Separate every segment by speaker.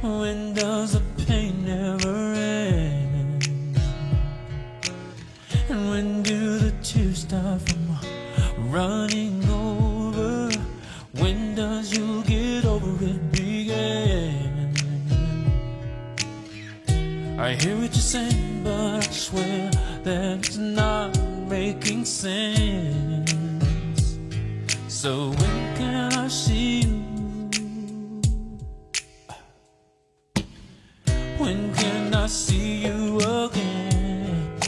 Speaker 1: When does the pain never end? And when do the tears stop from running over? When does you get over it begin? I hear what you're saying, but I swear that it's not making sense. So when can I see you? When can I see you again?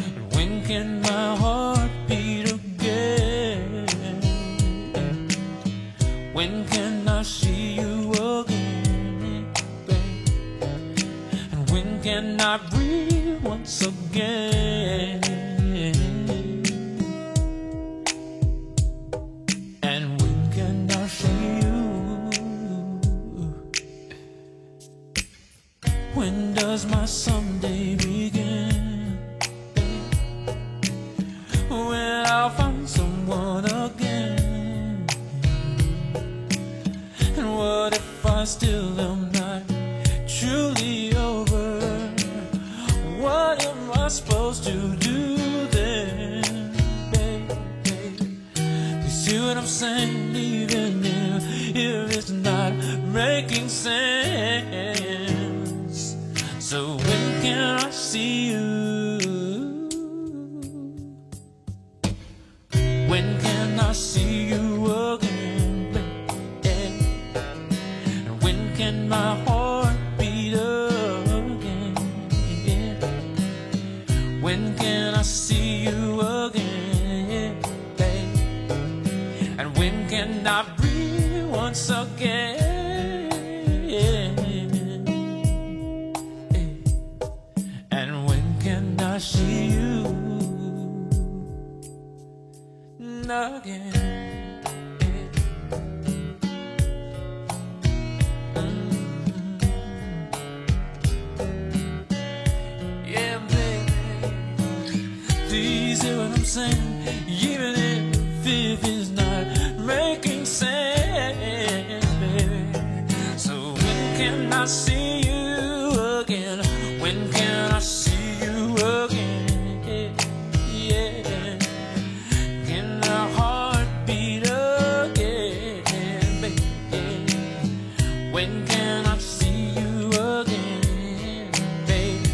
Speaker 1: And when can my heart beat again? When can I see you again, babe? And when can I breathe once again? And when can I see you? When does my someday begin? When I'll find someone again. And what if I still am not truly over? What am I supposed to do then, babe? Please see what I'm saying, even if it's not making sense. So when can I see you? When can I see you again, babe? And when can my heart beat again? When can I see you again, babe? And when can I breathe once again? And when can I see you again? Yeah, baby, please hear what I'm saying, even if it's not making sense, baby. So when can I see you again? When can I see you again? Yeah. Can our heart beat again, baby? When can I see you again, baby?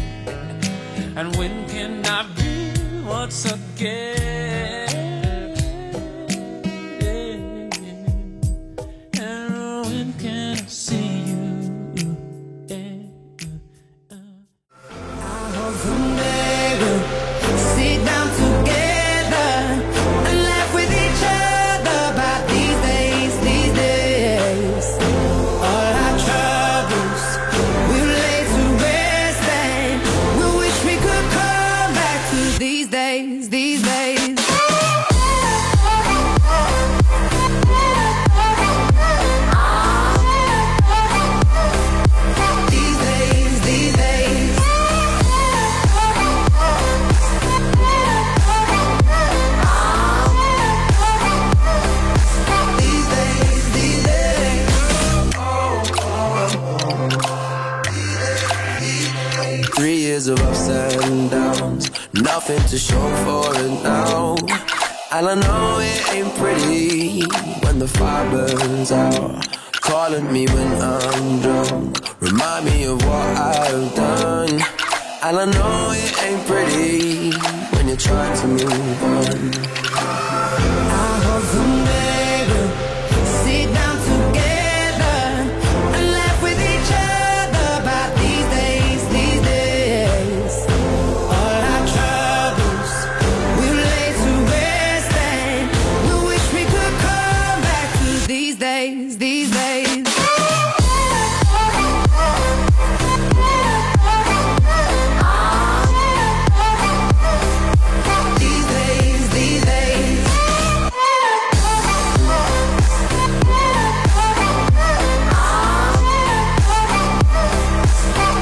Speaker 1: And when can I breathe once again? And when can I see you?
Speaker 2: Someday we'll sit down together and laugh with each other about these days, these days. All our troubles we'll lay to rest, and we wish we could come back to these days, these days. These days, these days. These days, these days.
Speaker 3: 3 years of ups and downs, nothing to show for it now. And I know it ain't pretty when the fire burns out. Calling me when I'm drunk, remind me of what I've done. And I know it ain't pretty when you're trying to move on.
Speaker 2: I hope someday we'll sit down together and laugh with each other about these days, these days. All our troubles we'll lay to rest, and we wish we could come back to these days, these days. These days, these days.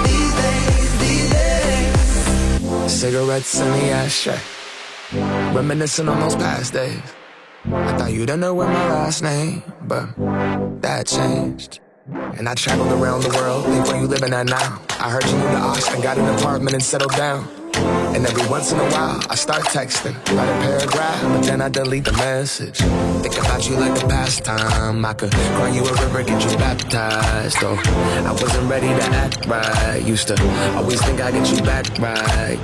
Speaker 2: These days, these days.
Speaker 4: Cigarettes in the ashtray, reminiscing on those past days. I thought you'd know my last name, but that changed. And I traveled around the world, think where you living at now. I heard you moved to Austin, got an apartment and settled down. And every once in a while, I start texting, write a paragraph, but then I delete the message. Think about you like a pastime. I could cry you a river, get you baptized. Though I wasn't ready to act right. Used to always think I'd get you back right.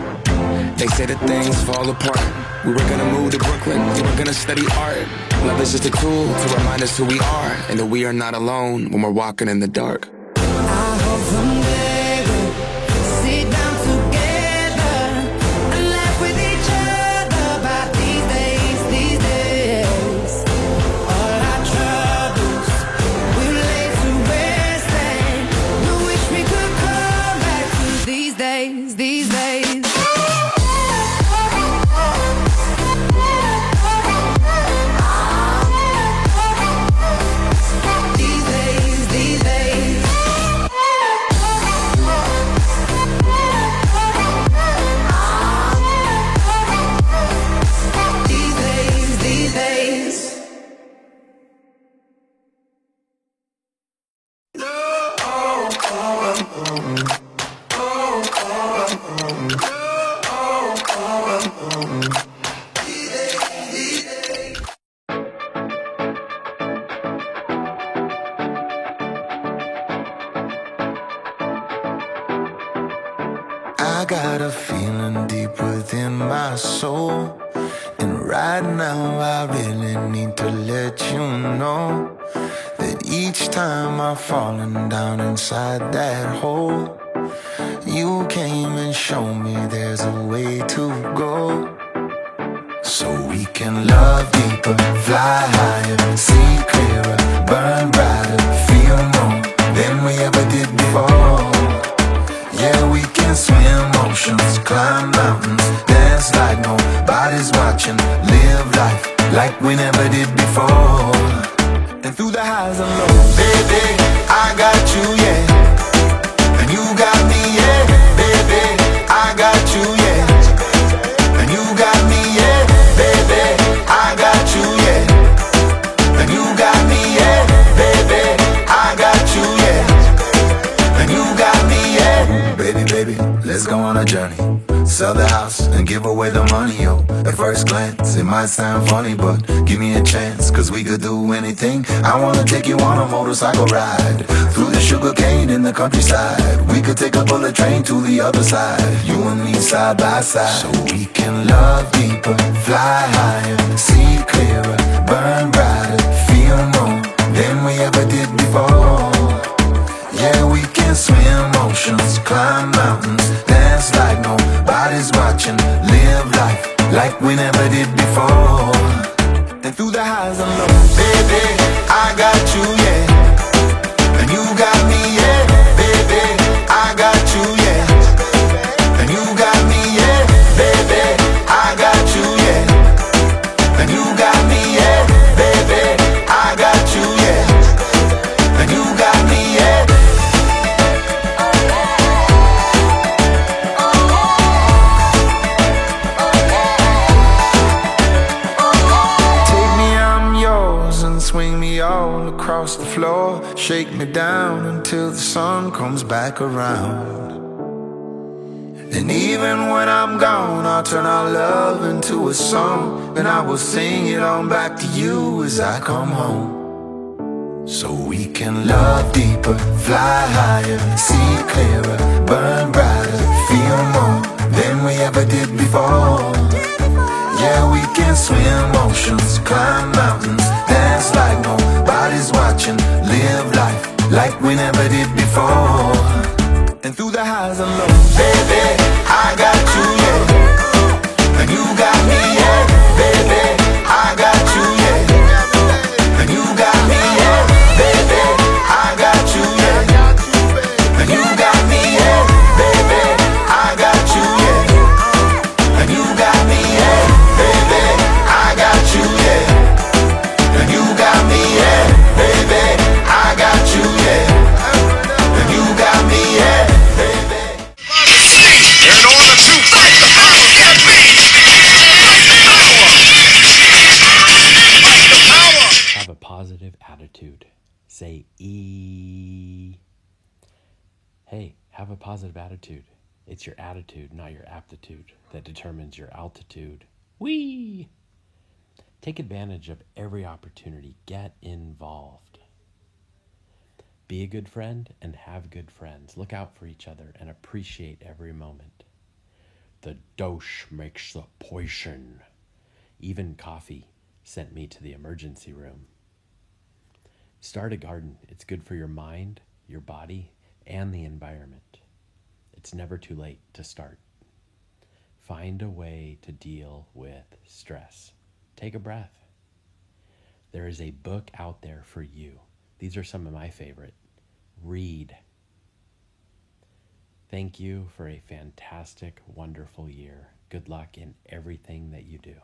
Speaker 4: They say that things fall apart. We were gonna move to Brooklyn, we were gonna study art. Love is just a tool to remind us who we are, and that we are not alone when we're walking in the dark.
Speaker 2: I hope someday we'll sit down together and laugh with each other about these days, these days. All our troubles we'll lay to rest, and we wish we could come back to these days, these days.
Speaker 5: I got a feeling deep within my soul, and right now I really need to let you know that each time I've fallen down inside that hole, you came and showed me there's a way to go. So we can love deeper, fly higher, see clearer, burn brighter, feel more than we ever did before. Yeah, we can swim oceans, climb mountains, dance like nobody's watching, live life like we never did before. And through the highs and lows, baby, I got you, yeah. And you got me, yeah. Baby, I got you, yeah. And you got me, yeah. Baby, I got you, yeah. And you got me, yeah. Baby, I got you, yeah. And you got me, yeah. Baby, baby, let's go on a journey. Sell the house and give away the money, yo. At first glance, it might sound funny, but give me a chance, cause we could do anything. I wanna take you on a motorcycle ride through the sugar cane in the countryside. We could take a bullet train to the other side, you and me side by side. So we can love deeper, fly higher, see clearer, burn brighter, feel more than we ever did before. Yeah, we can swim oceans, climb mountains, dance like nobody's watching, live life like we never did before. And through the highs and lows, baby, I got you, yeah. And you got me, yeah. Baby, I got you, yeah. And you got me, yeah. Baby, I got you, yeah. And you got me, yeah. Baby, I got you, yeah. And you got me, yeah. Swing me all across the floor, shake me down until the sun comes back around. And even when I'm gone, I'll turn our love into a song, and I will sing it on back to you as I come home. So we can love deeper, fly higher, see clearer, burn brighter, feel more than we ever did before. Yeah, we can swim oceans, climb mountains, dance like nobody's watching, live life like we never did before. And through the highs and lows, baby, I got you, yeah. And you got me, yeah. Baby, I got you, yeah. And you got me, yeah. Baby, I got you, yeah. And you got me, yeah. Baby, I got you, yeah. And you got me, yeah. Baby, I got you, yeah. And you got me, yeah. Baby, I got you, yeah. And you got me, yeah. Baby.
Speaker 6: In order to fight the power that means fight the power. Fight the power.
Speaker 7: Have a positive attitude. Say E. Hey, have a positive attitude. It's your attitude, not your aptitude, that determines your altitude. Whee! Take advantage of every opportunity. Get involved. Be a good friend and have good friends. Look out for each other and appreciate every moment. The dose makes the poison. Even coffee sent me to the emergency room. Start a garden. It's good for your mind, your body, and the environment. It's never too late to start. Find a way to deal with stress. Take a breath. There is a book out there for you. These are some of my favorite. Read. Thank you for a fantastic, wonderful year. Good luck in everything that you do.